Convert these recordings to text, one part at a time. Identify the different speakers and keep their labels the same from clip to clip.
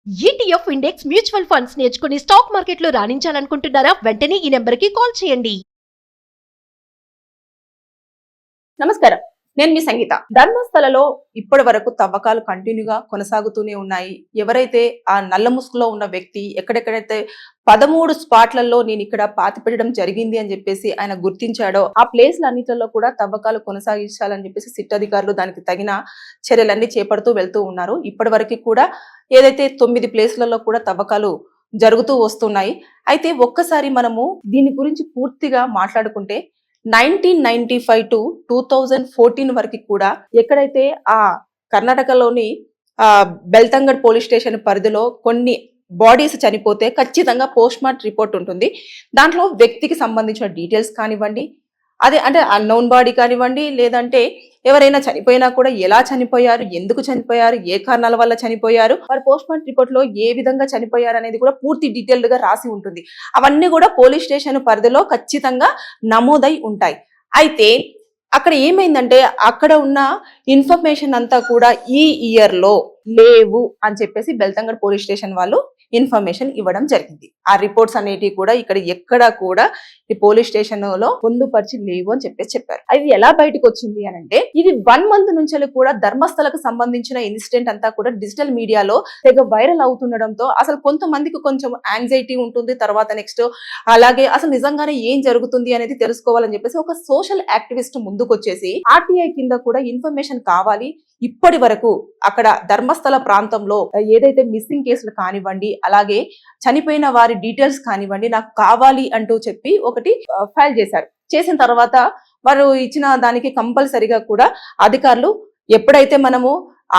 Speaker 1: ETF index mutual funds నేర్చుకుని stock మార్కెట్లో రాణించాలనుకుంటున్నారా? వెంటనే ఈ నెంబర్కి కాల్ చేయండి.
Speaker 2: నమస్కారం, నేను మీ సంగీత. ధర్మస్థలలో ఇప్పటి వరకు తవ్వకాలు కంటిన్యూగా కొనసాగుతూనే ఉన్నాయి. ఎవరైతే ఆ నల్ల ముసుగులో ఉన్న వ్యక్తి ఎక్కడెక్కడైతే 13 స్పాట్లలో నేను ఇక్కడ పాతి పెట్టడం జరిగింది అని చెప్పేసి ఆయన గుర్తించాడో ఆ ప్లేస్లన్నిటిలో కూడా తవ్వకాలు కొనసాగించాలని చెప్పేసి సిట్ అధికారులు దానికి తగిన చర్యలన్నీ చేపడుతూ వెళ్తూ ఉన్నారు. ఇప్పటి వరకు కూడా ఏదైతే 9 ప్లేస్లలో కూడా తవ్వకాలు జరుగుతూ వస్తున్నాయి. అయితే ఒక్కసారి మనము దీని గురించి పూర్తిగా మాట్లాడుకుంటే 1995 టు 2014 వరకు కూడా ఎక్కడైతే ఆ కర్ణాటకలోని బెల్తంగడ్ పోలీస్ స్టేషన్ పరిధిలో కొన్ని బాడీస్ చనిపోతే ఖచ్చితంగా పోస్ట్ మార్టం రిపోర్ట్ ఉంటుంది. దాంట్లో వ్యక్తికి సంబంధించిన డీటెయిల్స్ కానివ్వండి, అదే అంటే అన్నోన్ బాడీ కానివ్వండి, లేదంటే ఎవరైనా చనిపోయినా కూడా ఎలా చనిపోయారు, ఎందుకు చనిపోయారు, ఏ కారణాల వల్ల చనిపోయారు, వారి పోస్ట్ మార్టం రిపోర్ట్ లో ఏ విధంగా చనిపోయారు అనేది కూడా పూర్తి డీటెయిల్డ్ గా రాసి ఉంటుంది. అవన్నీ కూడా పోలీస్ స్టేషన్ పరిధిలో ఖచ్చితంగా నమోదై ఉంటాయి. అయితే అక్కడ ఏమైందంటే అక్కడ ఉన్న ఇన్ఫర్మేషన్ అంతా కూడా ఈ ఇయర్ లో లేవు అని చెప్పేసి బెల్తంగడ్ పోలీస్ స్టేషన్ వాళ్ళు ఇన్ఫర్మేషన్ ఇవ్వడం జరిగింది. ఆ రిపోర్ట్స్ అనేటివి కూడా ఇక్కడ ఎక్కడ కూడా ఈ పోలీస్ స్టేషన్ లో పొందుపరిచి లేవు అని చెప్పేసి చెప్పారు. అది ఎలా బయటకు వచ్చింది అని అంటే, ఇది 1 మంత్ నుంచి కూడా ధర్మస్థలకు సంబంధించిన ఇన్సిడెంట్ అంతా కూడా డిజిటల్ మీడియాలో తెగ వైరల్ అవుతుండడంతో అసలు కొంతమందికి కొంచెం యాంగ్జైటీ ఉంటుంది. తర్వాత నెక్స్ట్ అలాగే అసలు నిజంగానే ఏం జరుగుతుంది అనేది తెలుసుకోవాలని చెప్పేసి ఒక సోషల్ యాక్టివిస్ట్ ముందుకు వచ్చేసి ఆర్టీఐ కింద కూడా ఇన్ఫర్మేషన్ కావాలి, ఇప్పటి వరకు అక్కడ ధర్మస్థల ప్రాంతంలో ఏదైతే మిస్సింగ్ కేసులు కానివ్వండి, అలాగే చనిపోయిన వారి డీటెయిల్స్ కానివ్వండి నాకు కావాలి అంటూ చెప్పి ఒకటి ఫైల్ చేశారు. చేసిన తర్వాత వారు ఇచ్చిన దానికి కంపల్సరిగా కూడా అధికారులు ఎప్పుడైతే మనము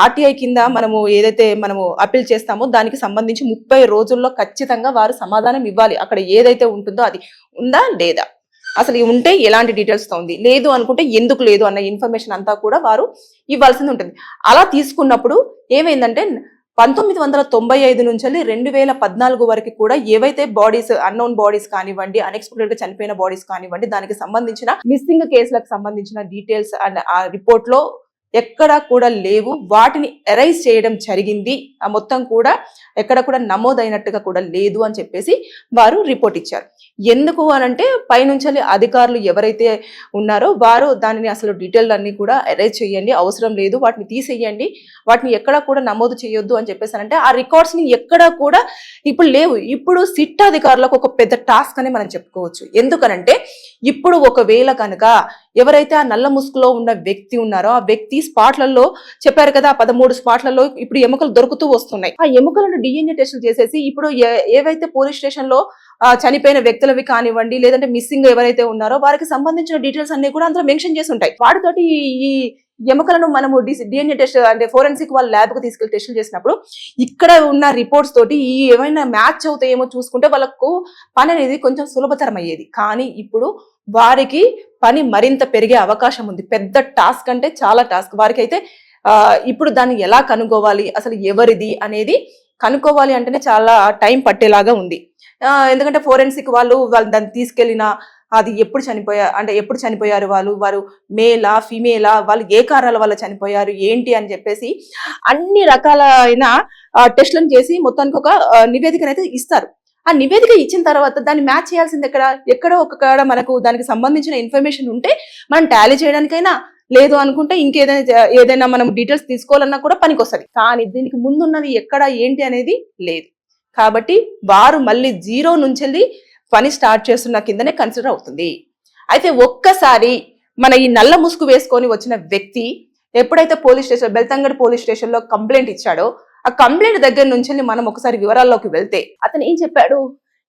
Speaker 2: ఆర్టీఐ కింద మనము ఏదైతే మనము అప్పీల్ చేస్తామో దానికి సంబంధించి 30 రోజుల్లో ఖచ్చితంగా వారు సమాధానం ఇవ్వాలి. అక్కడ ఏదైతే ఉంటుందో అది ఉందా లేదా, అసలు ఉంటే ఎలాంటి డీటెయిల్స్ తో ఉంది, లేదు అనుకుంటే ఎందుకు లేదు అన్న ఇన్ఫర్మేషన్ అంతా కూడా వారు ఇవ్వాల్సింది ఉంటుంది. అలా తీసుకున్నప్పుడు ఏమైందంటే 1995 నుంచి 2014 వరకు కూడా ఏవైతే బాడీస్ అన్నోన్ బాడీస్ కానివ్వండి, అన్ఎక్స్పెక్టెడ్ గా చనిపోయిన బాడీస్ కానివ్వండి, దానికి సంబంధించిన మిస్సింగ్ కేసులకు సంబంధించిన డీటెయిల్స్ అండ్ ఆ రిపోర్ట్ లో ఎక్కడా కూడా లేవు. వాటిని ఎరైజ్ చేయడం జరిగింది. ఆ మొత్తం కూడా ఎక్కడ కూడా నమోదైనట్టుగా కూడా లేదు అని చెప్పేసి వారు రిపోర్ట్ ఇచ్చారు. ఎందుకు అనంటే పైనుంచి అధికారులు ఎవరైతే ఉన్నారో వారు దానిని అసలు డీటెయిల్ అన్ని కూడా ఎరైజ్ చేయండి, అవసరం లేదు, వాటిని తీసేయండి, వాటిని ఎక్కడా కూడా నమోదు చేయొద్దు అని చెప్పేసి అంటే ఆ రికార్డ్స్ ని ఎక్కడా కూడా ఇప్పుడు లేవు. ఇప్పుడు సిట్ అధికారులకు ఒక పెద్ద టాస్క్ అని మనం చెప్పుకోవచ్చు. ఎందుకనంటే ఇప్పుడు ఒకవేళ కనుక ఎవరైతే ఆ నల్ల ముసుగులో ఉన్న వ్యక్తి ఉన్నారో ఆ వ్యక్తి స్పాట్లలో చెప్పారు కదా, 13 స్పాట్లలో ఇప్పుడు ఎముకలు దొరుకుతూ వస్తున్నాయి. ఆ ఎముకలను డిఎన్ఏ టెస్టులు చేసేసి ఇప్పుడు ఏవైతే పోలీస్ స్టేషన్ లో చనిపోయిన వ్యక్తులవి కానివ్వండి, లేదంటే మిస్సింగ్ ఎవరైతే ఉన్నారో వారికి సంబంధించిన డీటెయిల్స్ అన్ని కూడా అందులో మెన్షన్ చేసి ఉంటాయి. వాటితోటి ఈ ఎముకలను మనము డిఎన్ఏ టెస్ట్ అంటే ఫోరెన్సిక్ వాళ్ళ ల్యాబ్ కు తీసుకెళ్లి టెస్టులు చేసినప్పుడు ఇక్కడ ఉన్న రిపోర్ట్స్ తోటి ఈ ఏమైనా మ్యాచ్ అవుతాయేమో చూసుకుంటే వాళ్ళకు పని అనేది కొంచెం సులభతరం అయ్యేది. కానీ ఇప్పుడు వారికి పని మరింత పెరిగే అవకాశం ఉంది. పెద్ద టాస్క్ అంటే చాలా టాస్క్ వారికి అయితే. ఇప్పుడు దాన్ని ఎలా కనుక్కోవాలి, అసలు ఎవరిది అనేది కనుక్కోవాలి అంటేనే చాలా టైం పట్టేలాగా ఉంది. ఎందుకంటే ఫోరెన్సిక్ వాళ్ళు దాన్ని తీసుకెళ్లిన అది ఎప్పుడు చనిపోయారు, వారు మేలా ఫీమేలా, వాళ్ళు ఏ కారణాల వల్ల చనిపోయారు ఏంటి అని చెప్పేసి అన్ని రకాలైన టెస్టులను చేసి మొత్తానికి ఒక నివేదికనైతే ఇస్తారు. ఆ నివేదిక ఇచ్చిన తర్వాత దాన్ని మ్యాచ్ చేయాల్సింది ఎక్కడో ఒక మనకు దానికి సంబంధించిన ఇన్ఫర్మేషన్ ఉంటే మనం టాలీ చేయడానికైనా, లేదు అనుకుంటే ఏదైనా మనం డీటెయిల్స్ తీసుకోవాలన్నా కూడా పనికొస్తుంది. కానీ దీనికి ముందున్నది ఎక్కడ ఏంటి అనేది లేదు. కాబట్టి వారు మళ్ళీ 0 నుంచి పని స్టార్ట్ చేస్తున్న కిందనే కన్సిడర్ అవుతుంది. అయితే ఒక్కసారి మన ఈ నల్ల ముసుగు వేసుకొని వచ్చిన వ్యక్తి ఎప్పుడైతే బెల్తంగడ్ పోలీస్ స్టేషన్ లో కంప్లైంట్ ఇచ్చాడో ఆ కంప్లైంట్ దగ్గర నుంచి మనం ఒకసారి వివరాల్లోకి వెళ్తే అతను ఏం చెప్పాడు,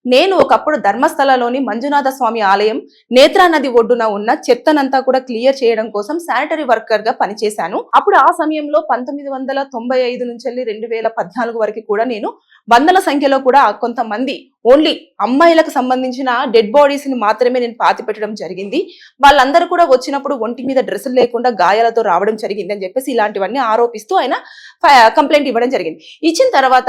Speaker 2: నేను ఒకప్పుడు ధర్మస్థలలోని మంజునాథ స్వామి ఆలయం నేత్రా నది ఒడ్డున ఉన్న చెత్తనంతా కూడా క్లియర్ చేయడం కోసం శానిటరీ వర్కర్ గా పనిచేశాను. అప్పుడు ఆ సమయంలో 1995 నుంచి 2014 వరకు కూడా నేను వందల సంఖ్యలో కూడా కొంతమంది ఓన్లీ అమ్మాయిలకు సంబంధించిన డెడ్ బాడీస్ ని మాత్రమే నేను పాతి పెట్టడం జరిగింది. వాళ్ళందరూ కూడా వచ్చినప్పుడు ఒంటి మీద డ్రెస్సులు లేకుండా గాయాలతో రావడం జరిగింది అని చెప్పేసి ఇలాంటివన్నీ ఆరోపిస్తూ ఆయన కంప్లైంట్ ఇవ్వడం జరిగింది. ఇచ్చిన తర్వాత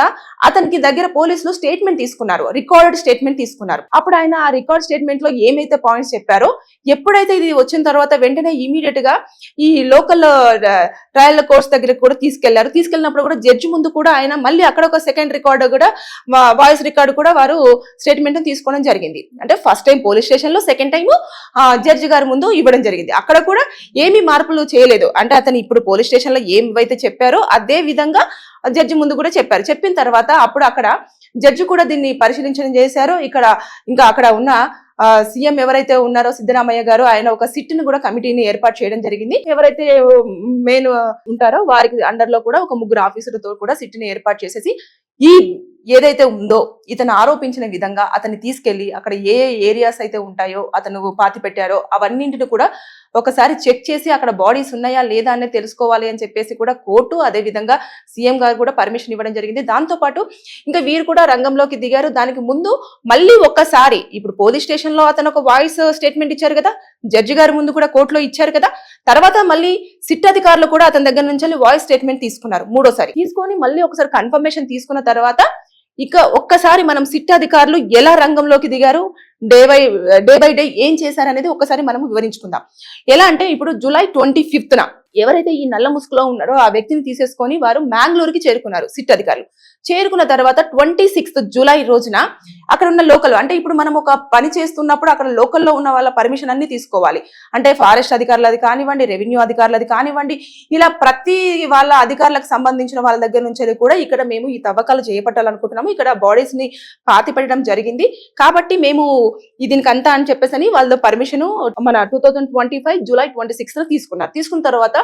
Speaker 2: అతనికి దగ్గర పోలీసులు స్టేట్మెంట్ తీసుకున్నారు, రికార్డెడ్ స్టేట్మెంట్ తీసుకున్నారు. అప్పుడు ఆయన ఆ రికార్డ్ స్టేట్మెంట్ లో ఏమైతే పాయింట్స్ చెప్పారో, ఎప్పుడైతే ఇది వచ్చిన తర్వాత వెంటనే ఇమీడియట్ గా ఈ లోకల్ ట్రయల్ కోర్ట్స్ దగ్గర కూడా తీసుకెళ్లారు. తీసుకెళ్ళినప్పుడు కూడా జడ్జి ముందు కూడా ఆయన మళ్ళీ అక్కడ ఒక సెకండ్ రికార్డు కూడా వాయిస్ రికార్డు కూడా వారు స్టేట్మెంట్ తీసుకోవడం జరిగింది. అంటే ఫస్ట్ టైం పోలీస్ స్టేషన్ లో, సెకండ్ టైం జడ్జి గారి ముందు ఇవ్వడం జరిగింది. అక్కడ కూడా ఏమీ మార్పులు చేయలేదు. అంటే అతను ఇప్పుడు పోలీస్ స్టేషన్ లో ఏమైతే చెప్పారో అదే విధంగా జడ్జి ముందు కూడా చెప్పారు. చెప్పిన తర్వాత అప్పుడు అక్కడ జడ్జి కూడా దీన్ని పరిశీలించడం చేశారు. ఇంకా అక్కడ ఉన్న సీఎం ఎవరైతే ఉన్నారో సిద్ధరామయ్య గారు, ఆయన ఒక సిట్ ను కూడా కమిటీని ఏర్పాటు చేయడం జరిగింది. ఎవరైతే మెయిన్ ఉంటారో వారికి అండర్ లో కూడా ఒక 3 ఆఫీసర్లతో కూడా సిట్ ని ఏర్పాటు చేసేసి ఈ ఏదైతే ఉందో ఇతను ఆరోపించిన విధంగా అతన్ని తీసుకెళ్లి అక్కడ ఏ ఏరియాస్ అయితే ఉంటాయో అతను పాతి పెట్టారో అవన్నింటిని కూడా ఒకసారి చెక్ చేసి అక్కడ బాడీస్ ఉన్నాయా లేదా అనేది తెలుసుకోవాలి అని చెప్పేసి కూడా కోర్టు, అదే విధంగా సీఎం గారు కూడా పర్మిషన్ ఇవ్వడం జరిగింది. దాంతో పాటు ఇంకా వీరు కూడా రంగంలోకి దిగారు. దానికి ముందు మళ్ళీ ఒక్కసారి ఇప్పుడు పోలీస్ స్టేషన్ లో అతను ఒక వాయిస్ స్టేట్మెంట్ ఇచ్చారు కదా, జడ్జి గారి ముందు కూడా కోర్టులో ఇచ్చారు కదా, తర్వాత మళ్ళీ సిట్ అధికారులు కూడా అతని దగ్గర నుంచి వాయిస్ స్టేట్మెంట్ తీసుకున్నారు. మూడోసారి తీసుకొని మళ్ళీ ఒకసారి కన్ఫర్మేషన్ తీసుకున్న తర్వాత ఇక ఒక్కసారి మనం సిట్ అధికారులు ఎలా రంగంలోకి దిగారు, డే బై డే ఏం చేశారు అనేది ఒక్కసారి మనం వివరించుకుందాం. ఎలా అంటే ఇప్పుడు జూలై 25న ఎవరైతే ఈ నల్ల ముసుగులో ఉన్నారో ఆ వ్యక్తిని తీసేసుకొని వారు మ్యాంగ్లూరుకి చేరుకున్నారు సిట్ అధికారులు. చేరుకున్న తర్వాత 26th జూలై రోజున అక్కడ ఉన్న లోకల్, అంటే ఇప్పుడు మనం ఒక పని చేస్తున్నప్పుడు అక్కడ లోకల్లో ఉన్న వాళ్ళ పర్మిషన్ అన్ని తీసుకోవాలి. అంటే ఫారెస్ట్ అధికారులది కానివ్వండి, రెవెన్యూ అధికారులది కానివ్వండి, ఇలా ప్రతి వాళ్ళ అధికారులకు సంబంధించిన వాళ్ళ దగ్గర నుంచి కూడా ఇక్కడ మేము ఈ తవ్వకాలు చేపట్టాలనుకుంటున్నాము, ఇక్కడ బాడీస్ ని పాతి పెట్టడం జరిగింది కాబట్టి మేము దీనికంతా అని చెప్పేసి వాళ్ళ పర్మిషన్ మన 2025 జూలై 26న తీసుకున్నారు. తీసుకున్న తర్వాత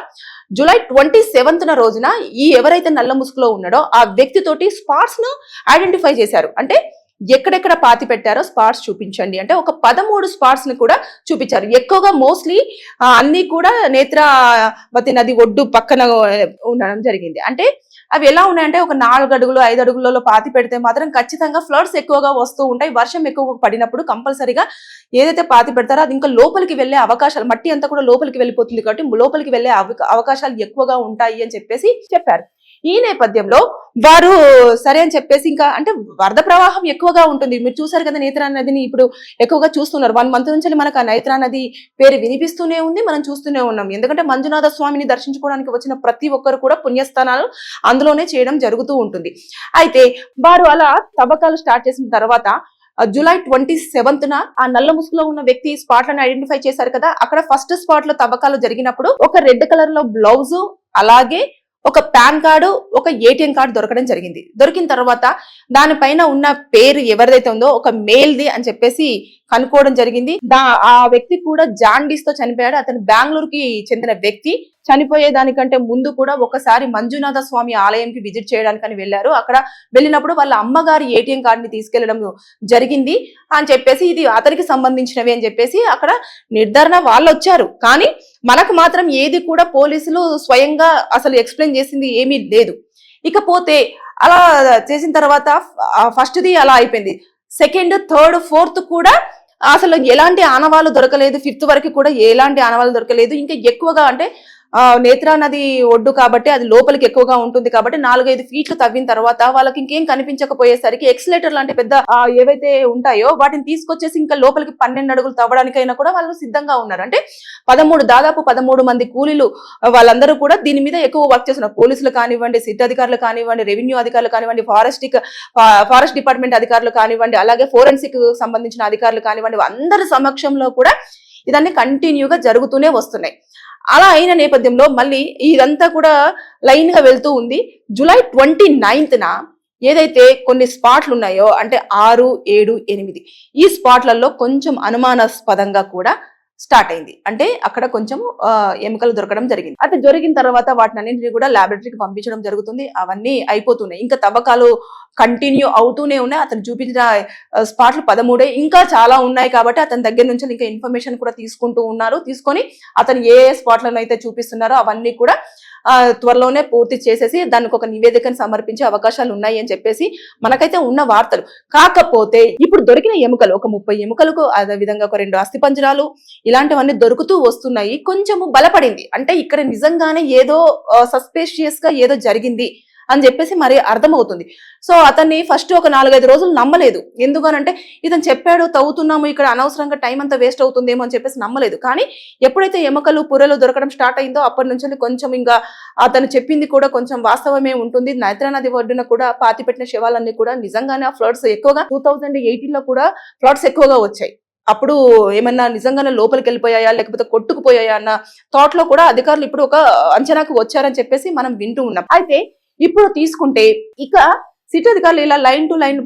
Speaker 2: జూలై 27న రోజున ఈ ఎవరైతే నల్ల ముసుగులో ఉన్నాడో ఆ వ్యక్తితోటి స్పాట్స్ ను ఐడెంటిఫై చేశారు. అంటే ఎక్కడెక్కడ పాతి పెట్టారో స్పాట్స్ చూపించండి అంటే ఒక 13 స్పాట్స్ ని కూడా చూపించారు. ఎక్కువగా మోస్ట్లీ అన్ని కూడా నేత్రావతి నది ఒడ్డు పక్కన ఉండడం జరిగింది. అంటే అవి ఎలా ఉన్నాయంటే ఒక 4 అడుగులు 5 అడుగులలో పాతి పెడితే మాత్రం ఖచ్చితంగా ఫ్లడ్స్ ఎక్కువగా వస్తూ ఉంటాయి. వర్షం ఎక్కువగా పడినప్పుడు కంపల్సరీగా ఏదైతే పాతి పెడతారో అది ఇంకా లోపలికి వెళ్లే అవకాశాలు, మట్టి అంతా కూడా లోపలికి వెళ్ళిపోతుంది కాబట్టి లోపలికి వెళ్లే అవకాశాలు ఎక్కువగా ఉంటాయి అని చెప్పేసి చెప్పారు. ఈ నేపథ్యంలో వారు సరే అని చెప్పేసి ఇంకా అంటే వరద ప్రవాహం ఎక్కువగా ఉంటుంది. మీరు చూసారు కదా నేత్రా నదిని ఇప్పుడు ఎక్కువగా చూస్తున్నారు. 1 month నుంచి మనకు ఆ నేత్రా నది పేరు వినిపిస్తూనే ఉంది, మనం చూస్తూనే ఉన్నాం. ఎందుకంటే మంజునాథ స్వామిని దర్శించుకోవడానికి వచ్చిన ప్రతి ఒక్కరు కూడా పుణ్యస్థానాలు అందులోనే చేయడం జరుగుతూ ఉంటుంది. అయితే వారు అలా తవ్వకాలు స్టార్ట్ చేసిన తర్వాత జూలై 27న ఆ నల్ల ముసుగులో ఉన్న వ్యక్తి స్పాట్లను ఐడెంటిఫై చేశారు కదా, అక్కడ ఫస్ట్ స్పాట్ లో తవ్వకాలు జరిగినప్పుడు ఒక రెడ్ కలర్ లో బ్లౌజ్, అలాగే ఒక పాన్ కార్డు, ఒక ఏటీఎం కార్డు దొరకడం జరిగింది. దొరికిన తర్వాత దానిపైన ఉన్న పేరు ఎవరిదైతే ఉందో ఒక మేల్ది అని చెప్పేసి కనుక్కోవడం జరిగింది. ఆ వ్యక్తి కూడా జాండీస్ తో చనిపోయాడు. అతను బెంగళూరుకి చెందిన వ్యక్తి. చనిపోయేదానికంటే ముందు కూడా ఒకసారి మంజునాథ స్వామి ఆలయంకి విజిట్ చేయడానికని వెళ్ళారు. అక్కడ వెళ్ళినప్పుడు వాళ్ళ అమ్మగారి ఏటీఎం కార్డుని తీసుకెళ్లడం జరిగింది అని చెప్పేసి ఇది అతనికి సంబంధించినవి అని చెప్పేసి అక్కడ నిర్ధారణ వాళ్ళు వచ్చారు. కానీ మనకు మాత్రం ఏది కూడా పోలీసులు స్వయంగా అసలు ఎక్స్ప్లెయిన్ చేసింది ఏమీ లేదు. ఇకపోతే అలా చేసిన తర్వాత ఫస్ట్ది అలా అయిపోయింది. సెకండ్, థర్డ్, ఫోర్త్ కూడా అసలు ఎలాంటి ఆనవాళ్ళు దొరకలేదు. 5th వరకు కూడా ఎలాంటి ఆనవాళ్ళు దొరకలేదు. ఇంకా ఎక్కువగా అంటే నేత్రా నది ఒడ్డు కాబట్టి అది లోపలికి ఎక్కువగా ఉంటుంది కాబట్టి 4-5 ఫీట్లు తవ్విన తర్వాత వాళ్ళకి ఇంకేం కనిపించకపోయేసరికి ఎక్స్లేటర్ లాంటి పెద్ద ఏవైతే ఉంటాయో వాటిని తీసుకొచ్చేసి ఇంకా లోపలికి 12 అడుగులు తవ్వడానికైనా కూడా వాళ్ళు సిద్ధంగా ఉన్నారు. అంటే దాదాపు 13 మంది కూలీలు వాళ్ళందరూ కూడా దీని మీద ఎక్కువ వర్క్ చేస్తున్నారు. పోలీసులు కానివ్వండి, సిట్ అధికారులు కానివ్వండి, రెవెన్యూ అధికారులు కానివ్వండి, ఫారెస్ట్ డిపార్ట్మెంట్ అధికారులు కానివ్వండి, అలాగే ఫోరెన్సిక్ సంబంధించిన అధికారులు కానివ్వండి, అందరి సమక్షంలో కూడా ఇదన్నీ కంటిన్యూగా జరుగుతూనే వస్తున్నాయి. అలా అయిన నేపథ్యంలో మళ్ళీ ఇదంతా కూడా లైన్ గా వెళ్తూ ఉంది. జూలై 29న ఏదైతే కొన్ని స్పాట్లు ఉన్నాయో అంటే 6, 7, 8 ఈ స్పాట్లలో కొంచెం అనుమానాస్పదంగా కూడా స్టార్ట్ అయింది. అంటే అక్కడ కొంచెం ఎముకలు దొరకడం జరిగింది. అది జరిగిన తర్వాత వాటిని అన్నింటినీ కూడా ల్యాబొరేటరీకి పంపించడం జరుగుతుంది. అవన్నీ అయిపోతున్నాయి. ఇంకా తవ్వకాలు కంటిన్యూ అవుతూనే ఉన్నాయి. అతను చూపించిన స్పాట్లు 13 ఇంకా చాలా ఉన్నాయి కాబట్టి అతని దగ్గర నుంచి ఇంకా ఇన్ఫర్మేషన్ కూడా తీసుకుంటూ ఉన్నారు. తీసుకొని అతను ఏ స్పాట్లను అయితే చూపిస్తున్నారో అవన్నీ కూడా త్వరలోనే పూర్తి చేసేసి దానికి ఒక నివేదికను సమర్పించే అవకాశాలు ఉన్నాయి అని చెప్పేసి మనకైతే ఉన్న వార్తలు. కాకపోతే ఇప్పుడు దొరికిన ఎముకలు ఒక 30 ఎముకలకు, అదే విధంగా ఒక 2 అస్థిపంజరాలు ఇలాంటివన్నీ దొరుకుతూ వస్తున్నాయి. కొంచెము బలపడింది. అంటే ఇక్కడ నిజంగానే ఏదో సస్పీషియస్ గా ఏదో జరిగింది అని చెప్పేసి మరి అర్థమవుతుంది. సో అతన్ని ఫస్ట్ ఒక 4-5 రోజులు నమ్మలేదు. ఎందుకనంటే ఇతను చెప్పాడు తవ్వుతున్నాము, ఇక్కడ అనవసరంగా టైం అంతా వేస్ట్ అవుతుందేమో అని చెప్పేసి నమ్మలేదు. కానీ ఎప్పుడైతే ఎముకలు పుర్రెలు దొరకడం స్టార్ట్ అయిందో అప్పటి నుంచి కొంచెం ఇంకా అతను చెప్పింది కూడా కొంచెం వాస్తవమే ఉంటుంది. నైత్రా నది ఒడ్డున కూడా పాతిపెట్టిన శవాలన్నీ కూడా నిజంగానే ఆ ఫ్లడ్స్ ఎక్కువగా 2018లో కూడా ఫ్లడ్స్ ఎక్కువగా వచ్చాయి. అప్పుడు ఏమన్నా నిజంగానే లోపలికి వెళ్ళిపోయాయా లేకపోతే కొట్టుకుపోయాయా అన్న థాట్ లో కూడా అధికారులు ఇప్పుడు ఒక అంచనాకు వచ్చారని చెప్పేసి మనం వింటూ ఉన్నాం. అయితే ఇప్పుడు తీసుకుంటే ఇక సిటీ అధికారులు ఇలా line to line,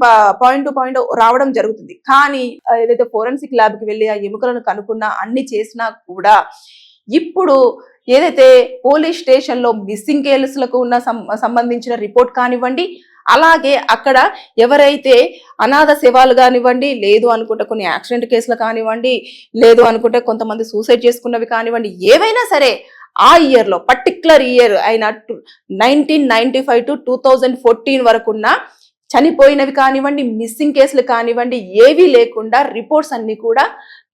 Speaker 2: point to point రావడం జరుగుతుంది. కానీ ఏదైతే ఫోరెన్సిక్ ల్యాబ్ కి వెళ్ళి ఆ ఎముకలను కనుక్కున్నా అన్ని చేసినా కూడా ఇప్పుడు ఏదైతే పోలీస్ స్టేషన్ లో మిస్సింగ్ కేసులకు ఉన్న సంబంధించిన రిపోర్ట్ కానివ్వండి, అలాగే అక్కడ ఎవరైతే అనాథ శవాలు కానివ్వండి, లేదు అనుకుంటే కొన్ని యాక్సిడెంట్ కేసులు కానివ్వండి, లేదు అనుకుంటే కొంతమంది సూసైడ్ చేసుకున్నవి కానివ్వండి, ఏవైనా సరే ఆ ఇయర్ లో పర్టికులర్ ఇయర్ అయిన 1995 to 2014 వరకున్న చనిపోయినవి కానివ్వండి, మిస్సింగ్ కేసులు కానివ్వండి, ఏవీ లేకుండా రిపోర్ట్స్ అన్ని కూడా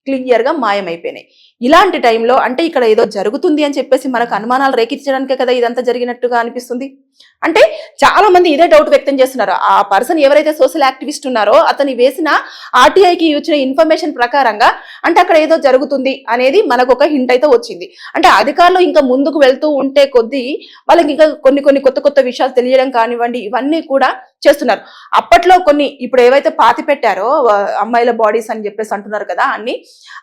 Speaker 2: క్లియర్ గా మాయమైపోయినాయి. ఇలాంటి టైంలో అంటే ఇక్కడ ఏదో జరుగుతుంది అని చెప్పేసి మనకు అనుమానాలు రేకించడానికే కదా ఇదంతా జరిగినట్టుగా అనిపిస్తుంది. అంటే చాలా మంది ఇదే డౌట్ వ్యక్తం చేస్తున్నారు. ఆ పర్సన్ ఎవరైతే సోషల్ యాక్టివిస్ట్ ఉన్నారో అతని వేసిన ఆర్టీఐకి ఇచ్చిన ఇన్ఫర్మేషన్ ప్రకారంగా అంటే అక్కడ ఏదో జరుగుతుంది అనేది మనకు ఒక హింట్ అయితే వచ్చింది. అంటే అధికారులు ఇంకా ముందుకు వెళ్తూ ఉంటే కొద్దీ వాళ్ళకి ఇంకా కొన్ని కొత్త విషయాలు తెలియడం కానివ్వండి, ఇవన్నీ కూడా చేస్తున్నారు. అప్పట్లో కొన్ని ఇప్పుడు ఏవైతే పాతి పెట్టారో అమ్మాయిల బాడీస్ అని చెప్పేసి అంటున్నారు కదా, అన్ని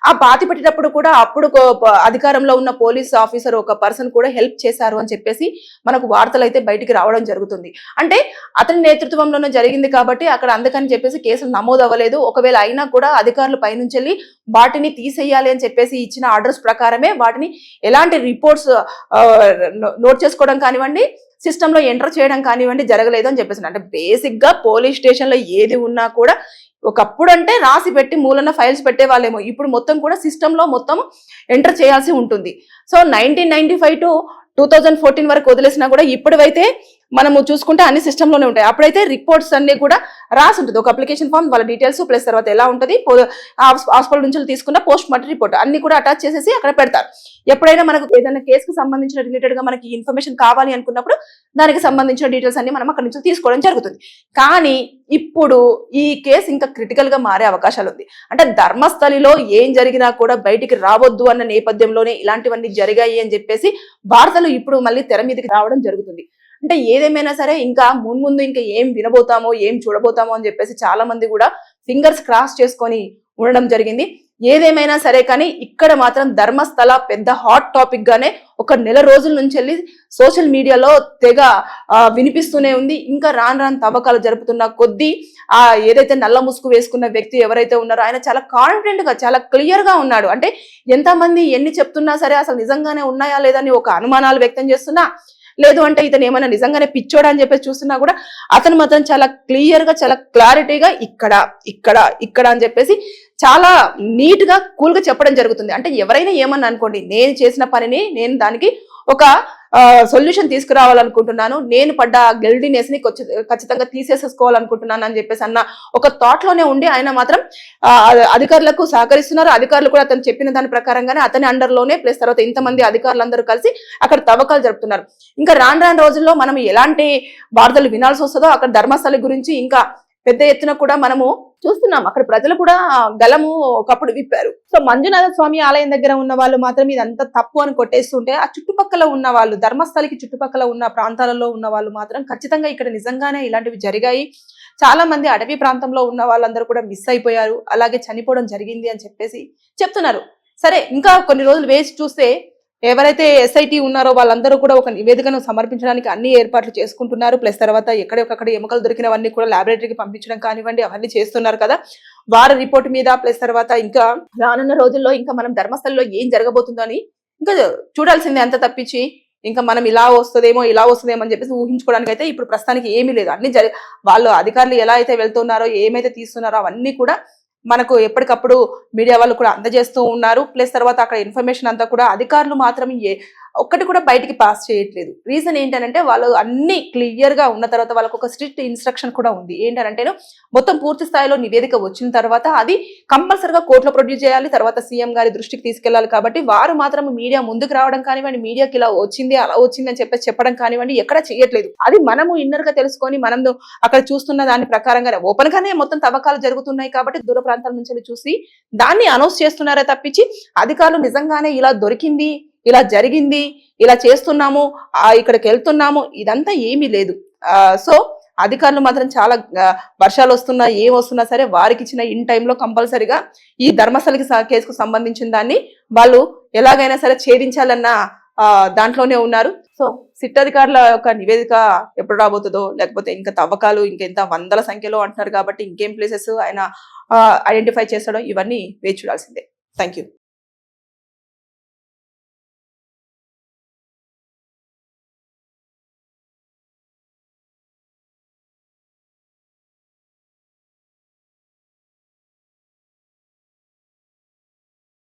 Speaker 2: ఆ పాతి పెట్టేటప్పుడు కూడా అప్పుడు అధికారంలో ఉన్న పోలీస్ ఆఫీసర్ ఒక పర్సన్ కూడా హెల్ప్ చేశారు అని చెప్పేసి మనకు వార్తలు అయితే బయటికి రావడం జరుగుతుంది. అంటే అతని నేతృత్వంలోనే జరిగింది కాబట్టి అక్కడ అందుకని చెప్పేసి కేసులు నమోదు అవ్వలేదు. ఒకవేళ అయినా కూడా అధికారులు పైనుంచి వెళ్ళి వాటిని తీసేయాలి అని చెప్పేసి ఇచ్చిన ఆర్డర్స్ ప్రకారమే వాటిని ఎలాంటి రిపోర్ట్స్ నోట్ చేసుకోవడం కానివ్వండి, సిస్టమ్ లో ఎంటర్ చేయడం కానివ్వండి జరగలేదు అని చెప్పేసి. అంటే బేసిక్ గా పోలీస్ స్టేషన్ లో ఏది ఉన్నా కూడా ఒకప్పుడు అంటే రాసి పెట్టి మూలన ఫైల్స్ పెట్టే వాళ్ళేమో, ఇప్పుడు మొత్తం కూడా సిస్టమ్ లో మొత్తం ఎంటర్ చేయాల్సి ఉంటుంది. సో 1995 to 2014 వరకు వదిలేసినా కూడా ఇప్పుడైతే మనము చూసుకుంటే అన్ని సిస్టమ్ లోనే ఉంటాయి. అప్పుడైతే రిపోర్ట్స్ అన్ని కూడా రాసి ఉంటుంది. ఒక అప్లికేషన్ ఫామ్, వాళ్ళ డీటెయిల్స్ ప్లస్ తర్వాత ఎలా ఉంటుంది, హాస్పిటల్ నుంచి తీసుకున్న పోస్ట్ మార్టం రిపోర్ట్ అన్ని కూడా అటాచ్ చేసేసి అక్కడ పెడతారు. ఎప్పుడైనా మనకు ఏదైనా కేసుకు సంబంధించిన రిలేటెడ్ గా మనకి ఇన్ఫర్మేషన్ కావాలి అనుకున్నప్పుడు దానికి సంబంధించిన డీటెయిల్స్ అన్ని మనం అక్కడ నుంచి తీసుకోవడం జరుగుతుంది. కానీ ఇప్పుడు ఈ కేసు ఇంకా క్రిటికల్ గా మారే అవకాశాలు ఉంది. అంటే ధర్మస్థలిలో ఏం జరిగినా కూడా బయటికి రావద్దు అన్న నేపథ్యంలోనే ఇలాంటివన్నీ జరిగాయి అని చెప్పేసి వార్తలు ఇప్పుడు మళ్ళీ తెర మీదకి రావడం జరుగుతుంది. అంటే ఏదేమైనా సరే ఇంకా ముందు ఇంకా ఏం వినబోతామో ఏం చూడబోతామో అని చెప్పేసి చాలా మంది కూడా ఫింగర్స్ క్రాస్ చేసుకొని ఉండడం జరిగింది. ఏదేమైనా సరే కానీ ఇక్కడ మాత్రం ధర్మస్థల పెద్ద హాట్ టాపిక్ గానే ఒక నెల రోజుల నుంచి వెళ్ళి సోషల్ మీడియాలో తెగ వినిపిస్తూనే ఉంది. ఇంకా రాను తవ్వకాలు జరుపుతున్న కొద్దీ ఏదైతే నల్ల ముసుగు వేసుకున్న వ్యక్తి ఎవరైతే ఉన్నారో ఆయన చాలా కాన్ఫిడెంట్ గా చాలా క్లియర్ గా ఉన్నాడు. అంటే ఎంతమంది ఎన్ని చెప్తున్నా సరే అసలు నిజంగానే ఉన్నాయా లేదని ఒక అనుమానాలు వ్యక్తం చేస్తున్నా, లేదు అంటే ఇతను ఏమైనా నిజంగానే పిచ్చోడా అని చెప్పేసి చూస్తున్నా కూడా అతను మాత్రం చాలా క్లియర్ గా చాలా క్లారిటీగా ఇక్కడ అని చెప్పేసి చాలా నీట్ గా కూల్ గా చెప్పడం జరుగుతుంది. అంటే ఎవరైనా ఏమన్నా అనుకోండి, నేను చేసిన పనిని నేను దానికి ఒక సొల్యూషన్ తీసుకురావాలనుకుంటున్నాను, నేను పడ్డ గిల్టీనెస్ ని ఖచ్చితంగా తీసేసుకోవాలనుకుంటున్నాను అని చెప్పేసి అన్న ఒక థాట్ లోనే ఉండి ఆయన మాత్రం అధికారులకు సహకరిస్తున్నారు. అధికారులు కూడా అతను చెప్పిన దాని ప్రకారంగానే అతని అండర్ లోనే ప్లస్ తర్వాత ఇంతమంది అధికారులందరూ కలిసి అక్కడ తవ్వకాలు జరుపుతున్నారు. ఇంకా రాను రోజుల్లో మనం ఎలాంటి వార్తలు వినాల్సి వస్తుందో అక్కడ ధర్మస్థలి గురించి ఇంకా పెద్ద ఎత్తున కూడా మనము చూస్తున్నాం. అక్కడ ప్రజలు కూడా గలము ఒకప్పుడు విప్పారు. సో మంజునాథ స్వామి ఆలయం దగ్గర ఉన్న వాళ్ళు మాత్రం ఇదంతా తప్పు అని కొట్టేస్తుంటే ఆ చుట్టుపక్కల ఉన్న వాళ్ళు, ధర్మస్థలికి చుట్టుపక్కల ఉన్న ప్రాంతాలలో ఉన్న వాళ్ళు మాత్రం ఖచ్చితంగా ఇక్కడ నిజంగానే ఇలాంటివి జరిగాయి, చాలా మంది అటవీ ప్రాంతంలో ఉన్న వాళ్ళందరూ కూడా మిస్ అయిపోయారు, అలాగే చనిపోవడం జరిగింది అని చెప్పేసి చెప్తున్నారు. సరే ఇంకా కొన్ని రోజులు వేసి చూస్తే ఎవరైతే ఎస్ఐటి ఉన్నారో వాళ్ళందరూ కూడా ఒక నివేదికను సమర్పించడానికి అన్ని ఏర్పాట్లు చేసుకుంటున్నారు. ప్లస్ తర్వాత ఎక్కడొక్కడ ఎముకలు దొరికినవన్నీ కూడా ల్యాబొరేటరీకి పంపించడం కానివ్వండి అవన్నీ చేస్తున్నారు కదా. వారి రిపోర్ట్ మీద ప్లస్ తర్వాత ఇంకా రానున్న రోజుల్లో ఇంకా మనం ధర్మస్థలంలో ఏం జరగబోతుందో అని ఇంకా చూడాల్సిందే అంత తప్పించి ఇంకా మనం ఇలా వస్తుందేమో అని చెప్పేసి ఊహించుకోవడానికి అయితే ఇప్పుడు ప్రస్తుతానికి ఏమీ లేదు. అన్ని వాళ్ళు అధికారులు ఎలా అయితే వెళ్తున్నారో ఏమైతే తీస్తున్నారో అవన్నీ కూడా మనకు ఎప్పటికప్పుడు మీడియా వాళ్ళు కూడా అందజేస్తూ ఉన్నారు. ప్లస్ తర్వాత అక్కడ ఇన్ఫర్మేషన్ అంతా కూడా అధికారులు మాత్రం ఒక్కటి కూడా బయటికి పాస్ చేయట్లేదు. రీజన్ ఏంటంటే వాళ్ళు అన్ని క్లియర్ గా ఉన్న తర్వాత వాళ్ళకు ఒక స్ట్రిక్ట్ ఇన్స్ట్రక్షన్ కూడా ఉంది. ఏంటంటే మొత్తం పూర్తి స్థాయిలో నివేదిక వచ్చిన తర్వాత అది కంపల్సరిగా కోర్టులో ప్రొడ్యూస్ చేయాలి, తర్వాత సీఎం గారి దృష్టికి తీసుకెళ్లాలి. కాబట్టి వారు మాత్రం మీడియా ముందుకు రావడం కానివ్వండి, మీడియాకి ఇలా వచ్చింది అలా వచ్చింది అని చెప్పేసి చెప్పడం కానివ్వండి ఎక్కడ చేయట్లేదు. అది మనము ఇన్నర్ గా తెలుసుకొని మనం అక్కడ చూస్తున్న దాని ప్రకారంగానే ఓపెన్ గానే మొత్తం తవ్వకాలు జరుగుతున్నాయి కాబట్టి దూర ప్రాంతాల నుంచి చూసి దాన్ని అనౌన్స్ చేస్తున్నారే తప్పించి అధికారులు నిజంగానే ఇలా దొరికింది, ఇలా జరిగింది, ఇలా చేస్తున్నాము, ఇక్కడికి వెళ్తున్నాము, ఇదంతా ఏమీ లేదు. సో అధికారులు మాత్రం చాలా వర్షాలు వస్తున్నా ఏం వస్తున్నా సరే వారికి ఇచ్చిన ఇన్ టైంలో కంపల్సరిగా ఈ ధర్మస్థలికి కేసుకు సంబంధించిన దాన్ని వాళ్ళు ఎలాగైనా సరే ఛేదించాలన్న దాంట్లోనే ఉన్నారు. సో సిట్ అధికారుల యొక్క నివేదిక ఎప్పుడు రాబోతుందో, లేకపోతే ఇంకా తవ్వకాలు ఇంకెంత వందల సంఖ్యలో అంటున్నారు కాబట్టి ఇంకేం ప్లేసెస్ ఆయన ఐడెంటిఫై చేస్తాడో ఇవన్నీ వేచి చూడాల్సిందే. Thank you.